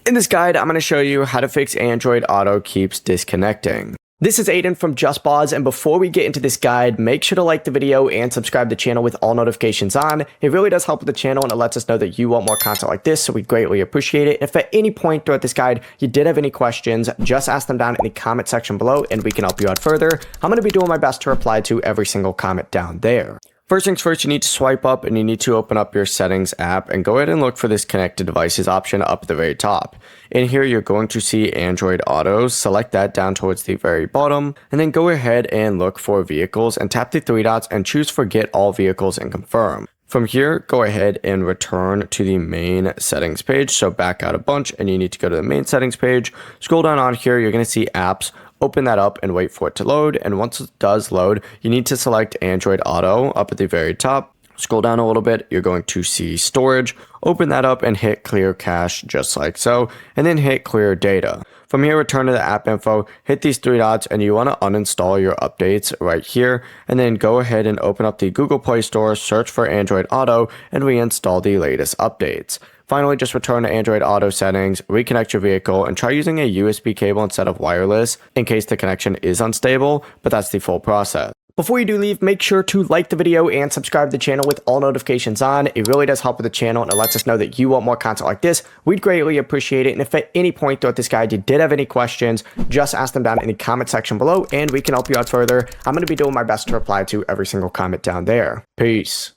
In this guide, I'm going to show you how to fix Android Auto keeps disconnecting. This is Aiden from JustBoz, and before we get into this guide, make sure to like the video and subscribe to the channel with all notifications on. It really does help with the channel and it lets us know that you want more content like this, so we greatly appreciate it. If at any point throughout this guide you did have any questions, just ask them down in the comment section below and we can help you out further. I'm going to be doing my best to reply to every single comment down there. First things first, you need to swipe up and you need to open up your settings app and go ahead and look for this connected devices option up at the very top. In here, you're going to see Android Auto. Select that down towards the very bottom and then go ahead and look for vehicles and tap the three dots and choose forget all vehicles and confirm. From here, go ahead and return to the main settings page. So back out a bunch and you need to go to the main settings page. Scroll down on here, you're going to see apps. Open that up and wait for it to load. And once it does load, you need to select Android Auto up at the very top. Scroll down a little bit, you're going to see storage. Open that up and hit clear cache just like so, and then hit clear data. From here, return to the app info, hit these three dots, and you want to uninstall your updates right here, and then go ahead and open up the Google Play Store, search for Android Auto, and reinstall the latest updates. Finally, just return to Android Auto settings, reconnect your vehicle, and try using a USB cable instead of wireless in case the connection is unstable, but that's the full process. Before you do leave, make sure to like the video and subscribe to the channel with all notifications on. It really does help with the channel and it lets us know that you want more content like this. We'd greatly appreciate it. And if at any point throughout this guide you did have any questions, just ask them down in the comment section below and we can help you out further. I'm going to be doing my best to reply to every single comment down there. Peace.